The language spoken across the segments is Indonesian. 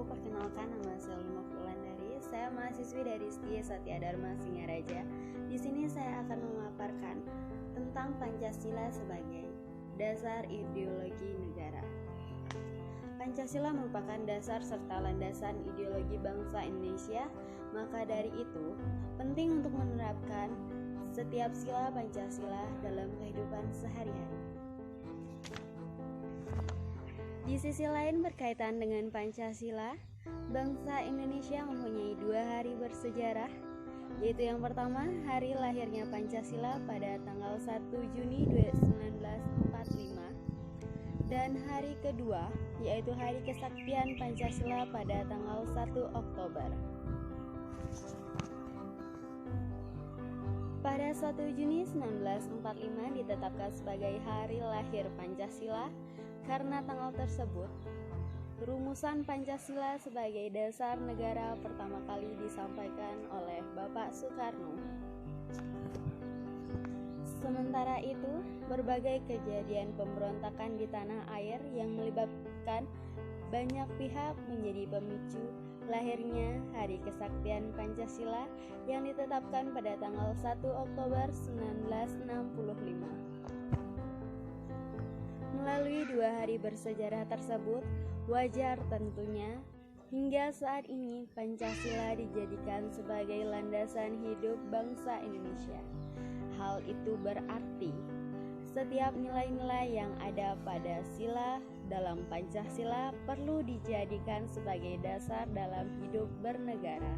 perkenalkan nama saya Lima Fulandari. Saya mahasiswi dari Setia Satya Dharma Singaraja. Di sini saya akan memaparkan tentang Pancasila sebagai dasar ideologi negara. Pancasila merupakan dasar serta landasan ideologi bangsa Indonesia. Maka dari itu, penting untuk menerapkan setiap sila Pancasila dalam kehidupan sehari-hari. Di sisi lain, berkaitan dengan Pancasila, bangsa Indonesia mempunyai 2 hari bersejarah, yaitu yang pertama, hari lahirnya Pancasila pada tanggal 1 Juni 1945, dan hari kedua, yaitu hari kesaktian Pancasila pada tanggal 1 Oktober. Pada 1 Juni 1945 ditetapkan sebagai hari lahir Pancasila. Karena tanggal tersebut, rumusan Pancasila sebagai dasar negara pertama kali disampaikan oleh Bapak Soekarno. Sementara itu, berbagai kejadian pemberontakan di tanah air yang melibatkan banyak pihak menjadi pemicu lahirnya Hari Kesaktian Pancasila yang ditetapkan pada tanggal 1 Oktober 1965. Melalui 2 hari bersejarah tersebut, wajar tentunya hingga saat ini Pancasila dijadikan sebagai landasan hidup bangsa Indonesia. Hal itu berarti setiap nilai-nilai yang ada pada sila dalam Pancasila perlu dijadikan sebagai dasar dalam hidup bernegara.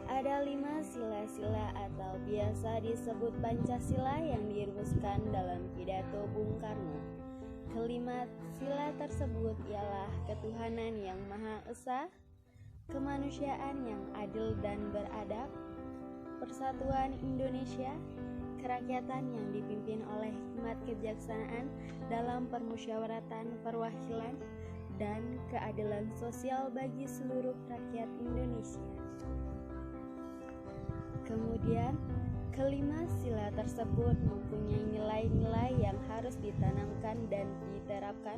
Ada 5 sila-sila atau biasa disebut Pancasila yang dirumuskan dalam pidato Bung Karno. Kelima sila tersebut ialah ketuhanan yang Maha Esa, kemanusiaan yang adil dan beradab, persatuan Indonesia, kerakyatan yang dipimpin oleh hikmat kebijaksanaan dalam permusyawaratan perwakilan, dan keadilan sosial bagi seluruh rakyat Indonesia. Kemudian, kelima sila tersebut mempunyai nilai-nilai yang harus ditanamkan dan diterapkan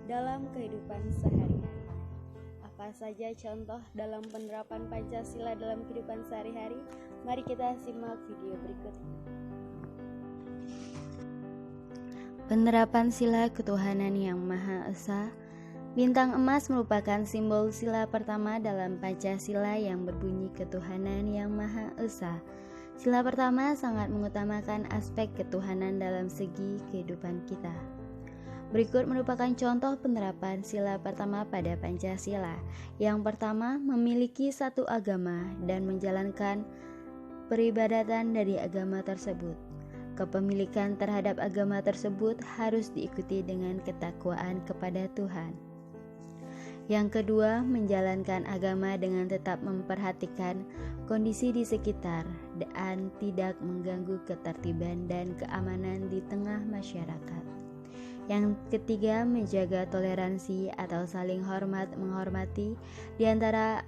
dalam kehidupan sehari-hari. Apa saja contoh dalam penerapan Pancasila dalam kehidupan sehari-hari? Mari kita simak video berikut ini. Penerapan sila ketuhanan yang Maha Esa. Bintang emas merupakan simbol sila pertama dalam Pancasila yang berbunyi ketuhanan yang Maha Esa. Sila pertama sangat mengutamakan aspek ketuhanan dalam segi kehidupan kita. Berikut merupakan contoh penerapan sila pertama pada Pancasila. Yang pertama, memiliki satu agama dan menjalankan peribadatan dari agama tersebut. Kepemilikan terhadap agama tersebut harus diikuti dengan ketakwaan kepada Tuhan. Yang kedua, menjalankan agama dengan tetap memperhatikan kondisi di sekitar dan tidak mengganggu ketertiban dan keamanan di tengah masyarakat. Yang ketiga, menjaga toleransi atau saling menghormati di antara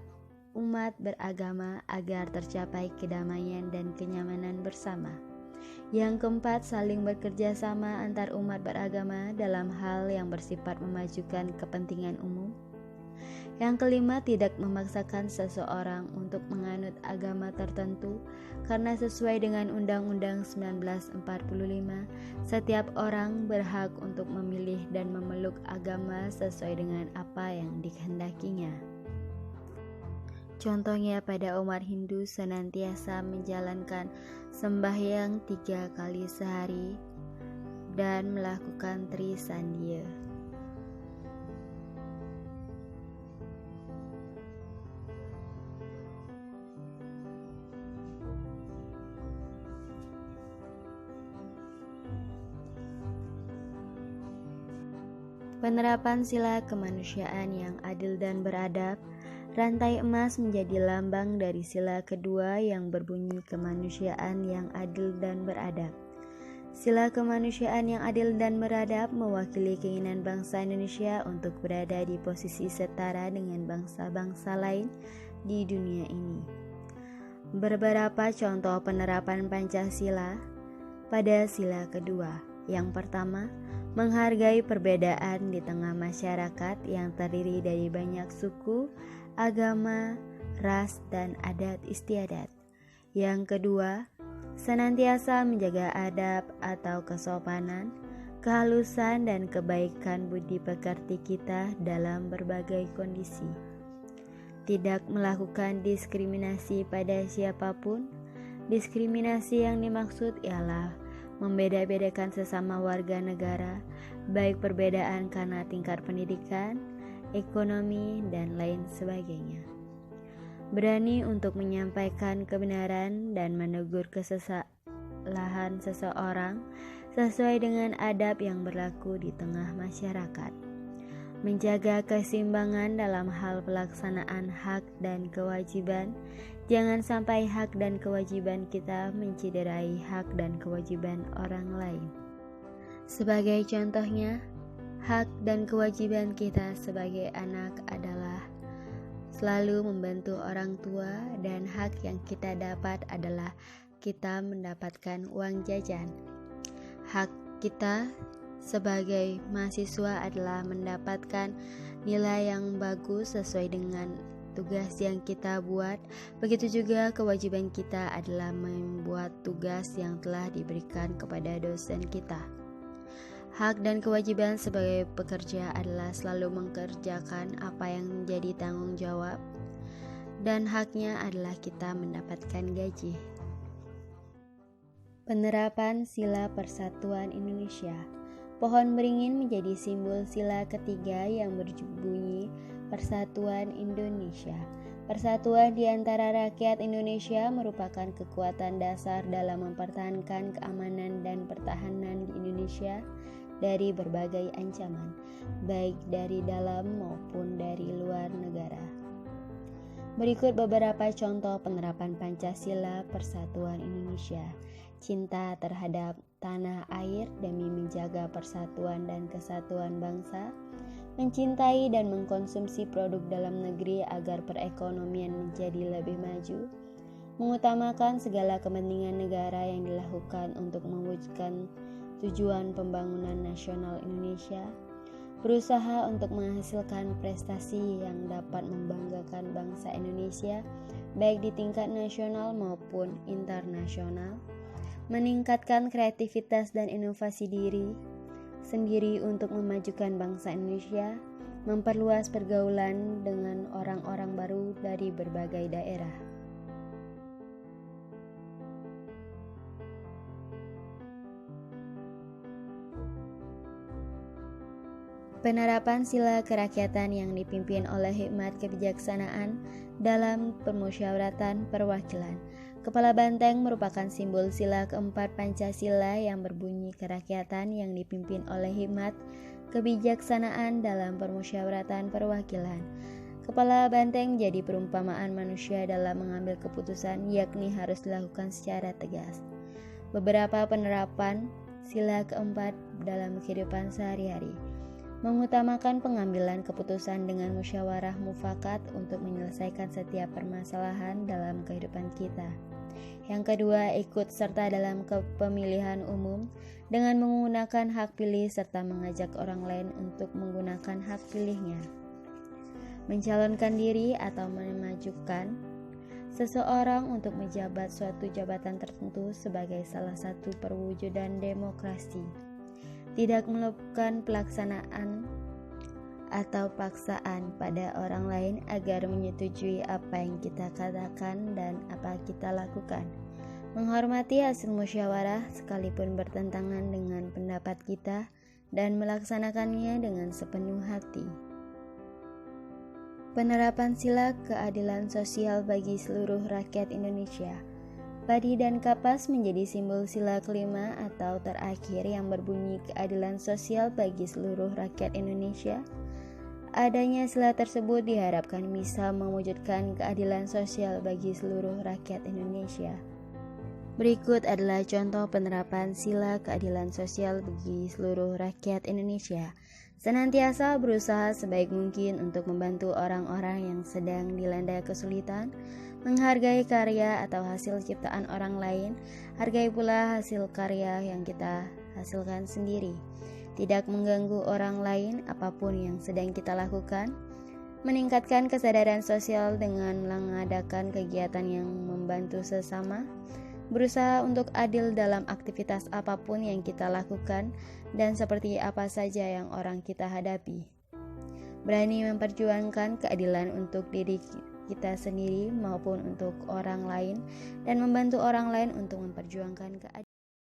umat beragama agar tercapai kedamaian dan kenyamanan bersama. Yang keempat, saling bekerja sama antar umat beragama dalam hal yang bersifat memajukan kepentingan umum. Yang kelima, tidak memaksakan seseorang untuk menganut agama tertentu karena sesuai dengan Undang-Undang 1945, setiap orang berhak untuk memilih dan memeluk agama sesuai dengan apa yang dikehendakinya. Contohnya pada umat Hindu senantiasa menjalankan sembahyang 3 kali sehari dan melakukan Trisandhya. Penerapan sila kemanusiaan yang adil dan beradab. Rantai emas menjadi lambang dari sila kedua yang berbunyi kemanusiaan yang adil dan beradab. Sila kemanusiaan yang adil dan beradab mewakili keinginan bangsa Indonesia untuk berada di posisi setara dengan bangsa-bangsa lain di dunia ini. Beberapa contoh penerapan Pancasila pada sila kedua. Yang pertama, menghargai perbedaan di tengah masyarakat yang terdiri dari banyak suku, agama, ras, dan adat istiadat. Yang kedua, senantiasa menjaga adab atau kesopanan, kehalusan, dan kebaikan budi pekerti kita dalam berbagai kondisi. Tidak melakukan diskriminasi pada siapapun. Diskriminasi yang dimaksud ialah membeda-bedakan sesama warga negara, baik perbedaan karena tingkat pendidikan, ekonomi, dan lain sebagainya. Berani untuk menyampaikan kebenaran dan menegur kesalahan seseorang sesuai dengan adab yang berlaku di tengah masyarakat. Menjaga keseimbangan dalam hal pelaksanaan hak dan kewajiban. Jangan sampai hak dan kewajiban kita menciderai hak dan kewajiban orang lain. Sebagai contohnya, hak dan kewajiban kita sebagai anak adalah selalu membantu orang tua, dan hak yang kita dapat adalah kita mendapatkan uang jajan. Hak kita sebagai mahasiswa adalah mendapatkan nilai yang bagus sesuai dengan tugas yang kita buat. Begitu juga kewajiban kita adalah membuat tugas yang telah diberikan kepada dosen kita. Hak dan kewajiban sebagai pekerja adalah selalu mengerjakan apa yang menjadi tanggung jawab, dan haknya adalah kita mendapatkan gaji. Penerapan Sila Persatuan Indonesia. Pohon beringin menjadi simbol sila ketiga yang berbunyi Persatuan Indonesia. Persatuan di antara rakyat Indonesia merupakan kekuatan dasar dalam mempertahankan keamanan dan pertahanan di Indonesia dari berbagai ancaman, baik dari dalam maupun dari luar negara. Berikut beberapa contoh penerapan Pancasila Persatuan Indonesia. Cinta terhadap tanah air demi menjaga persatuan dan kesatuan bangsa, mencintai dan mengkonsumsi produk dalam negeri agar perekonomian menjadi lebih maju, mengutamakan segala kepentingan negara yang dilakukan untuk mewujudkan tujuan pembangunan nasional Indonesia, berusaha untuk menghasilkan prestasi yang dapat membanggakan bangsa Indonesia baik di tingkat nasional maupun internasional, meningkatkan kreativitas dan inovasi diri sendiri untuk memajukan bangsa Indonesia, memperluas pergaulan dengan orang-orang baru dari berbagai daerah. Penerapan sila kerakyatan yang dipimpin oleh hikmat kebijaksanaan dalam permusyawaratan perwakilan. Kepala Banteng merupakan simbol sila keempat Pancasila yang berbunyi kerakyatan yang dipimpin oleh hikmat kebijaksanaan dalam permusyawaratan perwakilan. Kepala Banteng menjadi perumpamaan manusia dalam mengambil keputusan, yakni harus dilakukan secara tegas. Beberapa penerapan sila keempat dalam kehidupan sehari-hari. Mengutamakan pengambilan keputusan dengan musyawarah mufakat untuk menyelesaikan setiap permasalahan dalam kehidupan kita. Yang kedua, ikut serta dalam kepemilihan umum dengan menggunakan hak pilih serta mengajak orang lain untuk menggunakan hak pilihnya. Mencalonkan diri atau memajukan seseorang untuk menjabat suatu jabatan tertentu sebagai salah satu perwujudan demokrasi. Tidak melakukan pelaksanaan atau paksaan pada orang lain agar menyetujui apa yang kita katakan dan apa kita lakukan. Menghormati hasil musyawarah sekalipun bertentangan dengan pendapat kita dan melaksanakannya dengan sepenuh hati. Penerapan sila keadilan sosial bagi seluruh rakyat Indonesia. Padi dan kapas menjadi simbol sila kelima atau terakhir yang berbunyi keadilan sosial bagi seluruh rakyat Indonesia. Adanya sila tersebut diharapkan bisa mewujudkan keadilan sosial bagi seluruh rakyat Indonesia. Berikut adalah contoh penerapan sila keadilan sosial bagi seluruh rakyat Indonesia. Senantiasa berusaha sebaik mungkin untuk membantu orang-orang yang sedang dilanda kesulitan, menghargai karya atau hasil ciptaan orang lain, hargai pula hasil karya yang kita hasilkan sendiri, tidak mengganggu orang lain apapun yang sedang kita lakukan, meningkatkan kesadaran sosial dengan mengadakan kegiatan yang membantu sesama, berusaha untuk adil dalam aktivitas apapun yang kita lakukan dan seperti apa saja yang orang kita hadapi. Berani memperjuangkan keadilan untuk diri kita sendiri maupun untuk orang lain dan membantu orang lain untuk memperjuangkan keadilan.